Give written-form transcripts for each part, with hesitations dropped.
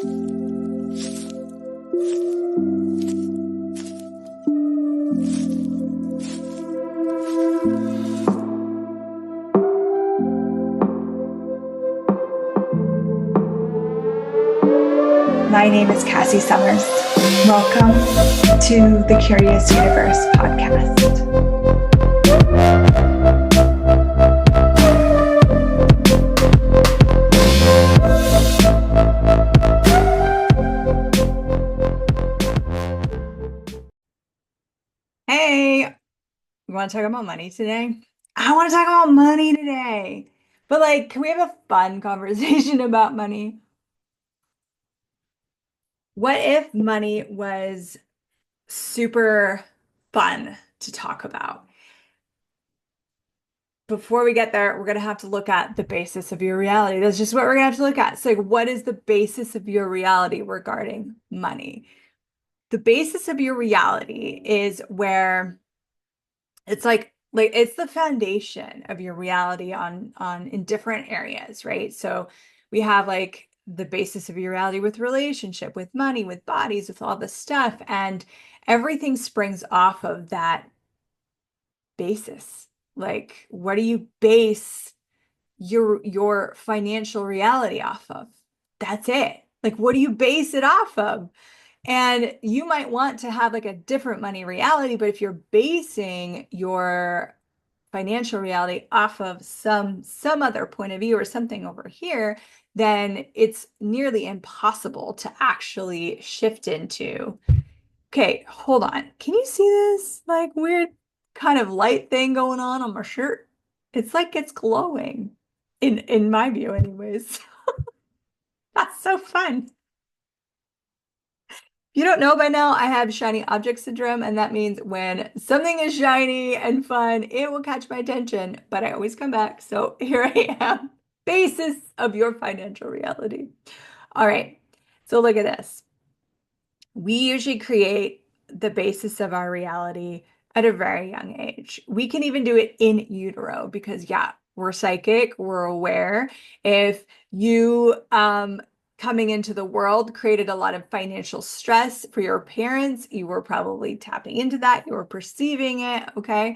My name is Cassy Summers. Welcome to the Curious Universe podcast. Hey, you want to talk about money today? I want to talk about money today. But can we have a fun conversation about money? What if money was super fun to talk about? Before we get there, we're going to have to look at the basis of your reality. That's just what we're going to have to look at. So, what is the basis of your reality regarding money? The basis of your reality is where it's like it's the foundation of your reality on in different areas, right? So we have like the basis of your reality with relationship, with money, with bodies, with all this stuff, and everything springs off of that basis. Like, what do you base your financial reality off of? That's it. Like, what do you base it off of? And you might want to have like a different money reality, but if you're basing your financial reality off of some other point of view or something over here, then it's nearly impossible to actually shift into. Okay, hold on. Can you see this like weird kind of light thing going on my shirt? It's like it's glowing in my view anyways. That's so fun. If you don't know by now, I have shiny object syndrome, and that means when something is shiny and fun, it will catch my attention, but I always come back. So here I am, basis of your financial reality. All right, so look at this. We usually create the basis of our reality at a very young age. We can even do it in utero because, yeah, we're psychic, we're aware. If you coming into the world created a lot of financial stress for your parents, you were probably tapping into that, you were perceiving it, okay?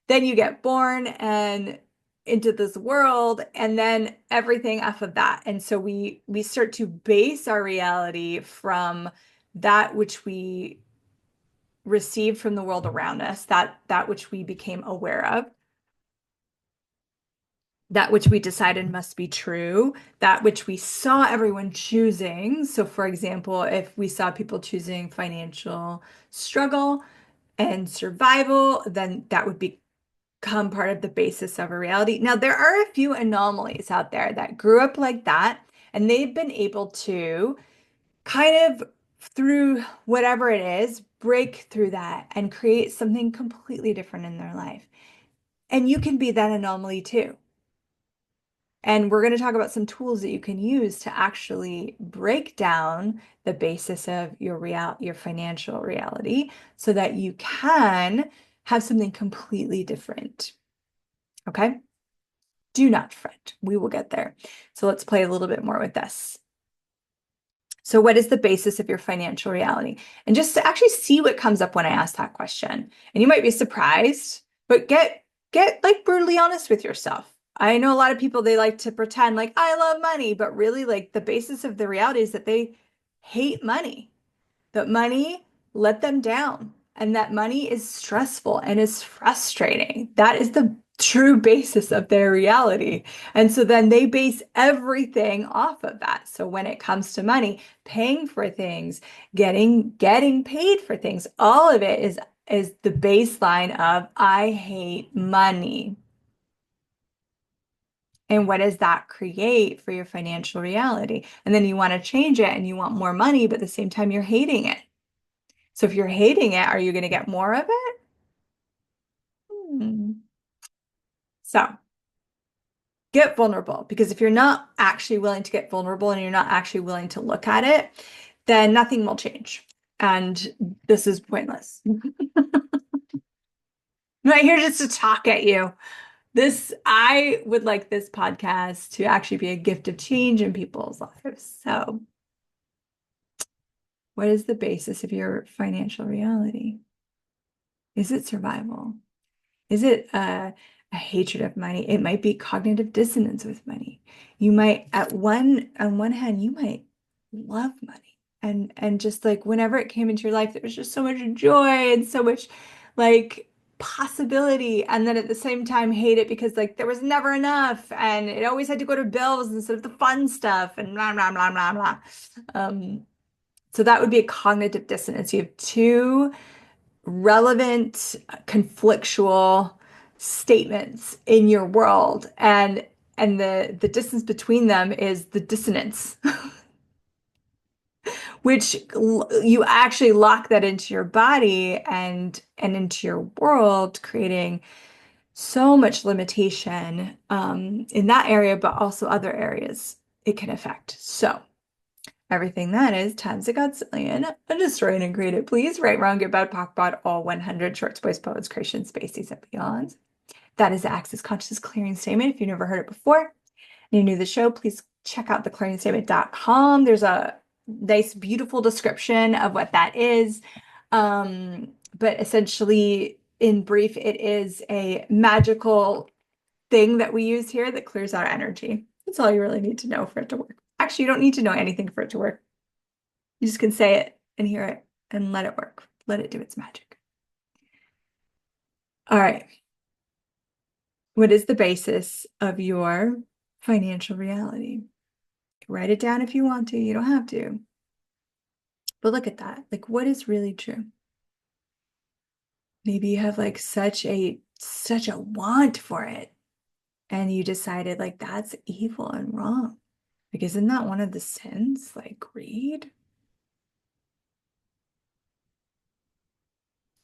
Then you get born and into this world and then everything off of that. And so we start to base our reality from that which we received from the world around us, that which we became aware of, that which we decided must be true, that which we saw everyone choosing. So, for example, if we saw people choosing financial struggle and survival, then that would become part of the basis of a reality. Now, there are a few anomalies out there that grew up like that, and they've been able to kind of through whatever it is, break through that and create something completely different in their life. And you can be that anomaly too. And we're going to talk about some tools that you can use to actually break down the basis of your financial reality so that you can have something completely different. Okay? Do not fret. We will get there. So let's play a little bit more with this. So what is the basis of your financial reality? And just to actually see what comes up when I ask that question. And you might be surprised, but get like brutally honest with yourself. I know a lot of people, they like to pretend like I love money, but really like the basis of the reality is that they hate money. That money let them down and that money is stressful and is frustrating. That is the true basis of their reality. And so then they base everything off of that. So when it comes to money, paying for things, getting paid for things, all of it is the baseline of I hate money. And what does that create for your financial reality? And then you want to change it and you want more money, but at the same time you're hating it. So if you're hating it, are you going to get more of it? So get vulnerable, because if you're not actually willing to get vulnerable and you're not actually willing to look at it, then nothing will change. And this is pointless. I'm not here just to talk at you. I would like this podcast to actually be a gift of change in people's lives. So What is the basis of your financial reality? Is it survival? Is it a hatred of money? It might be cognitive dissonance with money. You might, on one hand, you might love money and just like whenever it came into your life, there was just so much joy and so much like possibility. And then at the same time, hate it because like there was never enough and it always had to go to bills instead of the fun stuff and blah blah blah blah blah. Um, so that would be a cognitive dissonance. You have two relevant, conflictual statements in your world, and the distance between them is the dissonance, which you actually lock that into your body and into your world, creating so much limitation in that area, but also other areas it can affect. So everything that is times a godzillion, and destroy and create it, please. Right, wrong, good, bad, POC, bot, all 100 shorts, boys, poets, creation, species, and beyond. That is the Access Conscious Clearing Statement. If you've never heard it before and you're new to the show, please check out theclearingstatement.com. There's a nice, beautiful description of what that is. But essentially, in brief, it is a magical thing that we use here that clears our energy. That's all you really need to know for it to work. Actually, you don't need to know anything for it to work. You just can say it and hear it and let it work. Let it do its magic. All right. What is the basis of your financial reality? Write it down if you want to. You don't have to. But look at that. Like, what is really true? Maybe you have like such a want for it, and you decided like that's evil and wrong. Like, isn't that one of the sins, like greed?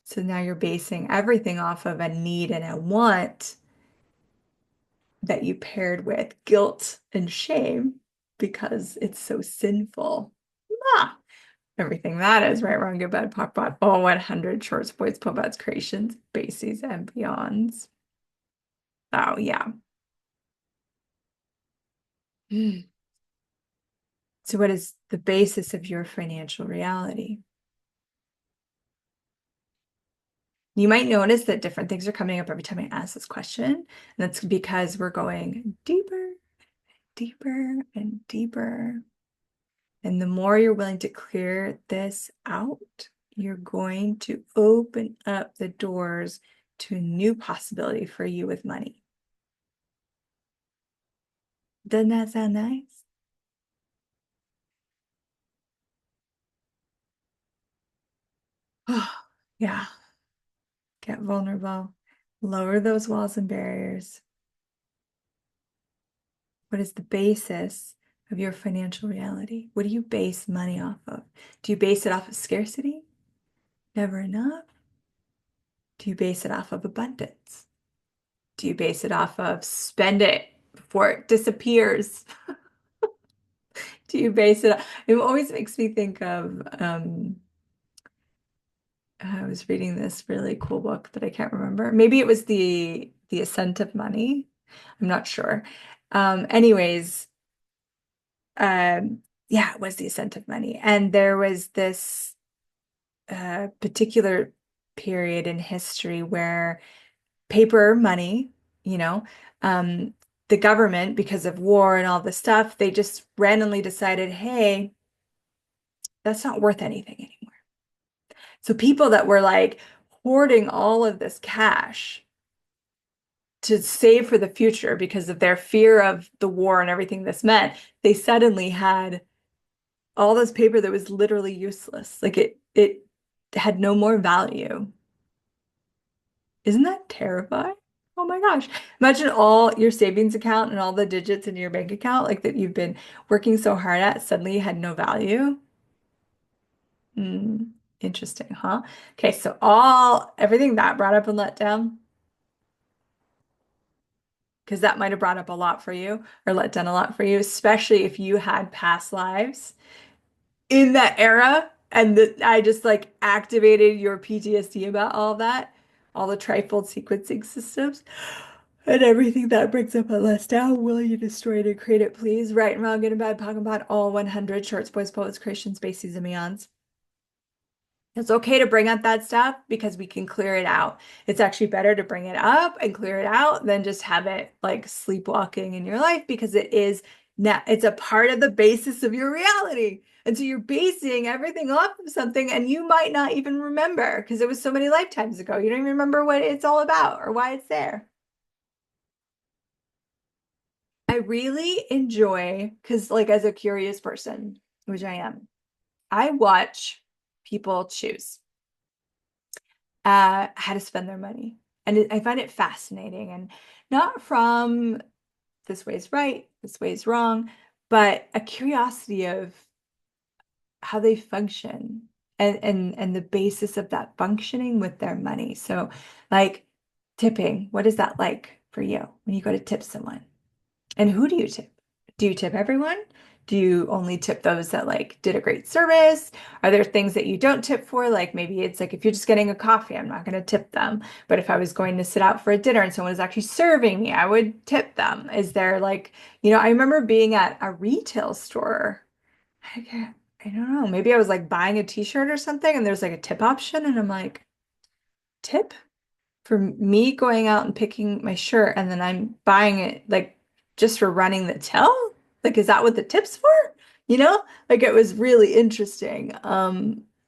So now you're basing everything off of a need and a want that you paired with guilt and shame because it's so sinful. Ah, everything that is right, wrong, good, bad, POC, bot, all 100 shorts, boys, pobots, creations, bases, and beyonds. Oh, yeah. Mm. So, what is the basis of your financial reality? You might notice that different things are coming up every time I ask this question. And that's because we're going deeper, deeper, and deeper. And the more you're willing to clear this out, you're going to open up the doors to a new possibility for you with money. Doesn't that sound nice? Oh, yeah. Get vulnerable. Lower those walls and barriers. What is the basis of your financial reality? What do you base money off of? Do you base it off of scarcity? Never enough? Do you base it off of abundance? Do you base it off of spend it before it disappears? Do you base it? It always makes me think of I was reading this really cool book that I can't remember. Maybe it was the Ascent of Money. I'm not sure. Anyways, yeah, it was the Ascent of Money. And there was this particular period in history where paper money, you know, um, the government, because of war and all this stuff, they just randomly decided, hey, that's not worth anything anymore. So people that were like hoarding all of this cash to save for the future because of their fear of the war and everything this meant, they suddenly had all this paper that was literally useless. Like it had no more value. Isn't that terrifying? Oh my gosh. Imagine all your savings account and all the digits in your bank account, like that you've been working so hard at, suddenly had no value. Hmm. Interesting, huh? Okay, so everything that brought up and let down, because that might have brought up a lot for you or let down a lot for you, especially if you had past lives in that era and that I just like activated your PTSD about all that, all the trifold sequencing systems and everything that brings up a list down. Will you destroy it or create it, please? Right and wrong, good and bad, POC and bot, all 100 shorts, boys, poets, creations, species, and beyonds. It's okay to bring up that stuff because we can clear it out. It's actually better to bring it up and clear it out than just have it like sleepwalking in your life because it is now it's a part of the basis of your reality. And so you're basing everything off of something and you might not even remember because it was so many lifetimes ago. You don't even remember what it's all about or why it's there. I really enjoy because like as a curious person, which I am, I watch people choose. How to spend their money. And I find it fascinating and not from this way is right, this way is wrong, but a curiosity of how they function and the basis of that functioning with their money. So like tipping, what is that like for you when you go to tip someone? And who do you tip? Do you tip everyone? Do you only tip those that like did a great service? Are there things that you don't tip for? Like maybe it's like if you're just getting a coffee, I'm not going to tip them. But if I was going to sit out for a dinner and someone was actually serving me, I would tip them. Is there like, I remember being at a retail store. I don't know. Maybe I was like buying a t-shirt or something and there's like a tip option and I'm like, tip? For me going out and picking my shirt and then I'm buying it like just for running the till? Like, is that what the tip's for? You know? Like it was really interesting.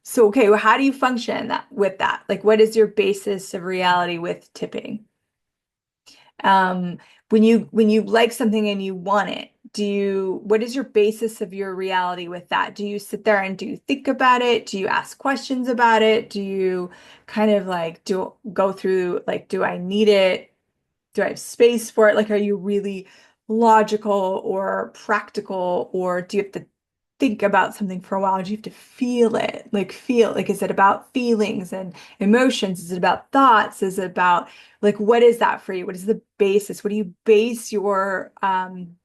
So okay, well, how do you function with that? Like, what is your basis of reality with tipping? Um, when you like something and you want it, what is your basis of your reality with that? Do you sit there and do you think about it? Do you ask questions about it? Do you kind of like do go through like, do I need it? Do I have space for it? Like, are you really logical or practical, or do you have to think about something for a while? Do you have to feel it? Like, is it about feelings and emotions? Is it about thoughts? Is it about, like, what is that for you? What is the basis? What do you base your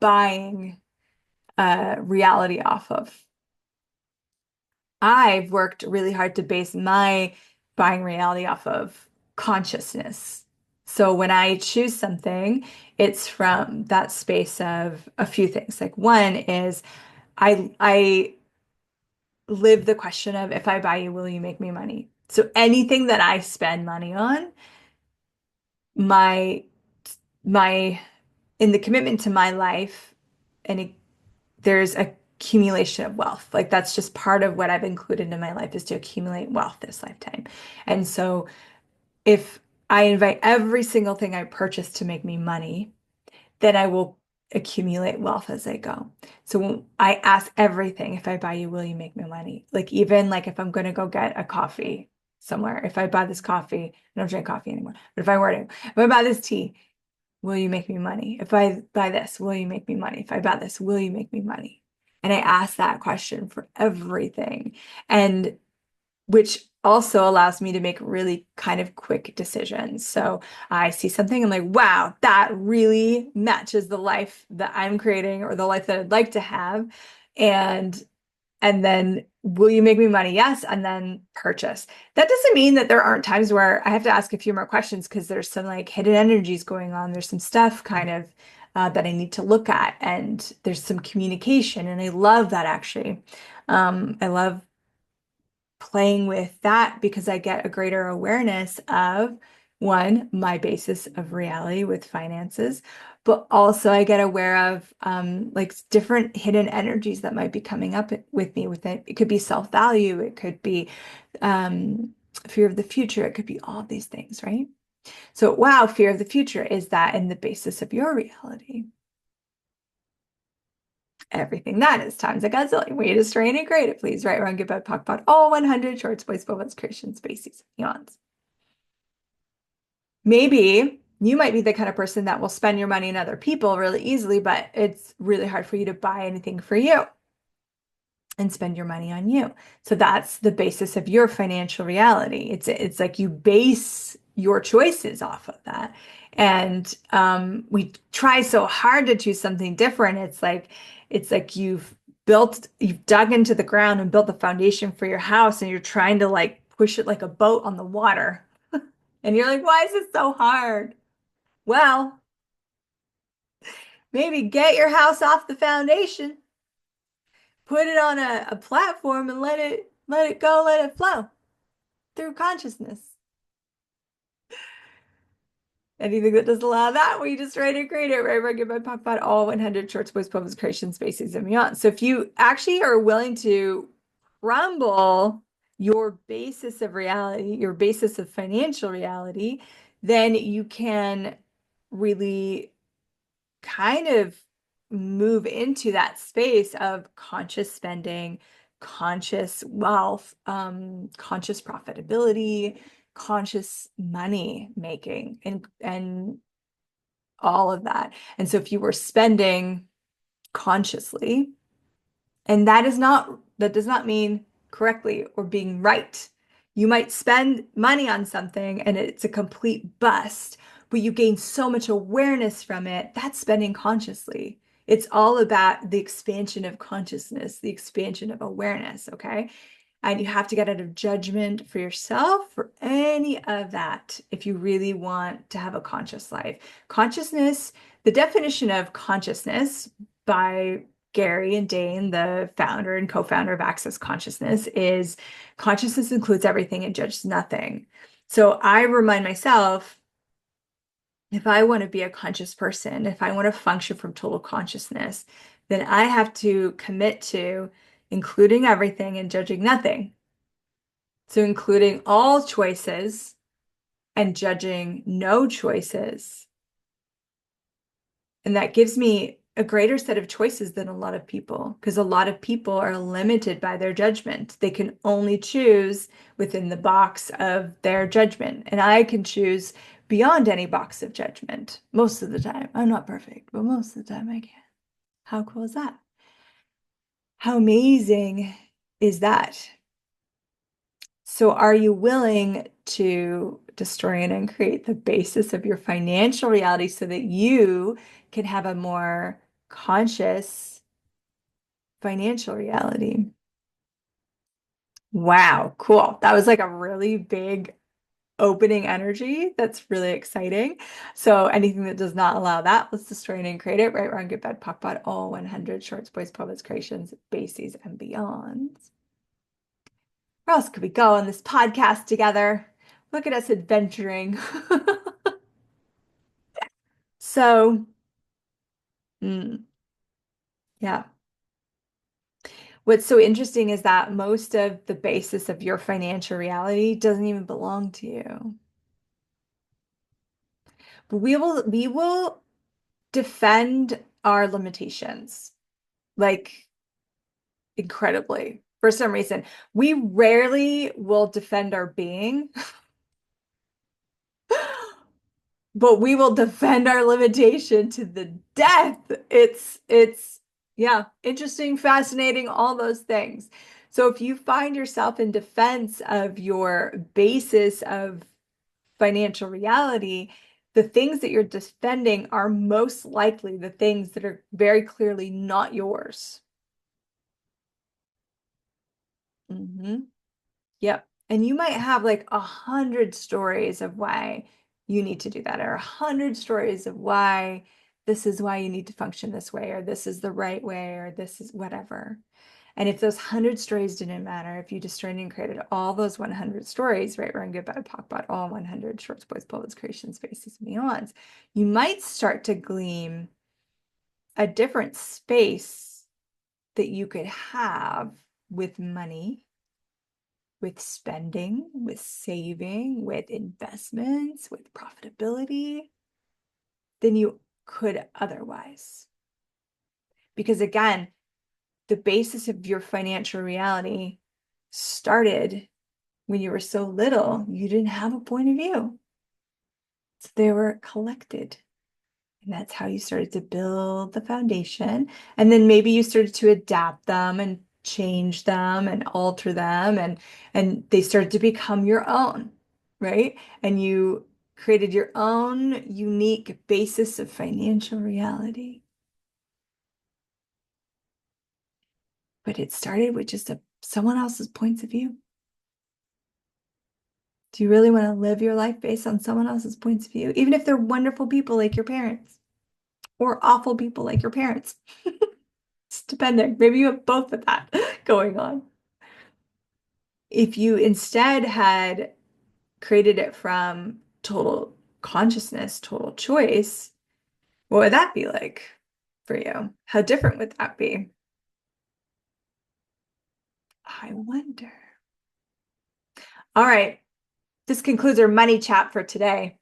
buying reality off of? I've worked really hard to base my buying reality off of consciousness. So when I choose something, it's from that space of a few things. Like one is I live the question of if I buy you, will you make me money? So anything that I spend money on, my my in the commitment to my life, and there's accumulation of wealth. Like that's just part of what I've included in my life is to accumulate wealth this lifetime. And so if I invite every single thing I purchase to make me money, then I will accumulate wealth as I go. So when I ask everything, if I buy you, will you make me money? Like even like if I'm going to go get a coffee somewhere, if I buy this coffee, I don't drink coffee anymore, but if I buy this tea, will you make me money? If I buy this, will you make me money? If I buy this, will you make me money? And I ask that question for everything. And which also allows me to make really kind of quick decisions. So I see something, I'm like, wow, that really matches the life that I'm creating or the life that I'd like to have. And and then will you make me money? Yes, and then purchase. That doesn't mean that there aren't times where I have to ask a few more questions because there's some like hidden energies going on. There's some stuff kind of that I need to look at, and there's some communication, and I love that actually. I love playing with that because I get a greater awareness of one, my basis of reality with finances, but also I get aware of like different hidden energies that might be coming up with me with it. It could be self-value, it could be fear of the future, it could be all of these things, right? So, wow, fear of the future, is that in the basis of your reality? Everything that is times a gazillion. We destroy and create it, please. Right, wrong, good, bad, POC, POD, all 100 shorts, boys, bobas, creation, spaces, eons. Maybe you might be the kind of person that will spend your money on other people really easily, but it's really hard for you to buy anything for you and spend your money on you. So that's the basis of your financial reality. It's like you base your choices off of that. And we try so hard to choose something different. It's like you've dug into the ground and built the foundation for your house, and you're trying to like push it like a boat on the water. And you're like, why is it so hard? Well, maybe get your house off the foundation, put it on a platform and let it go, let it flow. through consciousness. Anything that doesn't allow that, we just try to create it, right? Right, goodbye, pop, pot, all 100 shorts, boys, poems, creation, spaces, and beyond. So if you actually are willing to crumble your basis of reality, your basis of financial reality, then you can really kind of move into that space of conscious spending, conscious wealth, conscious profitability, conscious money making, and all of that. And so if you were spending consciously, and that does not mean correctly or being right. You might spend money on something and it's a complete bust, but you gain so much awareness from it. That's spending consciously. It's all about the expansion of consciousness, the expansion of awareness, okay? And you have to get out of judgment for yourself for any of that if you really want to have a conscious life. Consciousness, the definition of consciousness by Gary and Dane, the founder and co-founder of Access Consciousness, is consciousness includes everything and judges nothing. So I remind myself, if I want to be a conscious person, if I want to function from total consciousness, then I have to commit to including everything and judging nothing. So including all choices and judging no choices. And that gives me a greater set of choices than a lot of people, because a lot of people are limited by their judgment. They can only choose within the box of their judgment. And I can choose beyond any box of judgment most of the time. I'm not perfect, but most of the time I can. How cool is that? How amazing is that? So are you willing to destroy and uncreate the basis of your financial reality so that you can have a more conscious financial reality? Wow, cool. That was like a really big opening energy. That's really exciting. So anything that does not allow that, let's destroy and uncreate it. Right, wrong, good, bad, pop, pot, all 100 shorts, boys, poets, creations, bases, and beyonds. Where else could we go on this podcast together? Look at us adventuring. So, yeah. What's so interesting is that most of the basis of your financial reality doesn't even belong to you. But we will defend our limitations like incredibly for some reason. We rarely will defend our being, but we will defend our limitation to the death. It's yeah, interesting, fascinating, all those things. So if you find yourself in defense of your basis of financial reality, the things that you're defending are most likely the things that are very clearly not yours. Hmm. Yep. And you might have like 100 stories of why you need to do that, or 100 stories of why this is why you need to function this way, or this is the right way, or this is whatever. And if those 100 stories didn't matter, if you destroyed and created all those 100 stories, right, wrong, good, bad, talk about all 100 shorts, boys, poets, creations, spaces, and beyonds, you might start to glean a different space that you could have with money, with spending, with saving, with investments, with profitability than you could otherwise. Because again, the basis of your financial reality started when you were so little, you didn't have a point of view. So they were collected. And that's how you started to build the foundation. And then maybe you started to adapt them and change them and alter them and they started to become your own, right? And you created your own unique basis of financial reality. But it started with just someone else's points of view. Do you really want to live your life based on someone else's points of view, even if they're wonderful people like your parents or awful people like your parents? It's depending. Maybe you have both of that going on. if you instead had created it from total consciousness, total choice, what would that be like for you? How different would that be? I wonder. All right. This concludes our money chat for today.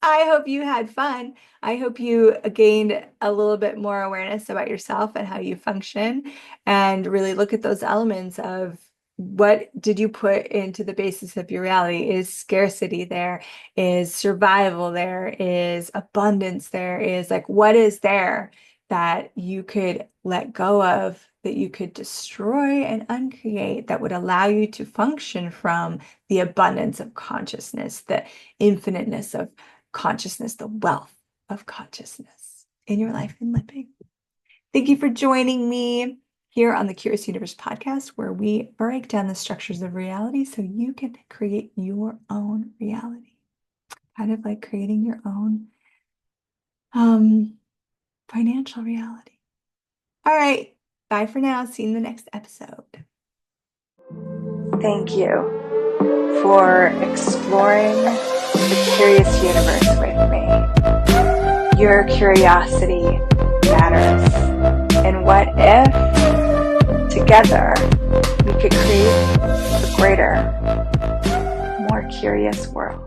I hope you had fun. I hope you gained a little bit more awareness about yourself and how you function, and really look at those elements of what did you put into the basis of your reality? Is scarcity there? Is survival there? Is abundance there? Is like, what is there that you could let go of, that you could destroy and uncreate, that would allow you to function from the abundance of consciousness, the infiniteness of consciousness, the wealth of consciousness in your life and living. Thank you for joining me here on the Curious Universe podcast, where we break down the structures of reality so you can create your own reality. Kind of like creating your own financial reality. All right. Bye for now. See you in the next episode. Thank you for exploring the curious universe with me. Your curiosity matters. And what if together we could create a greater, more curious world?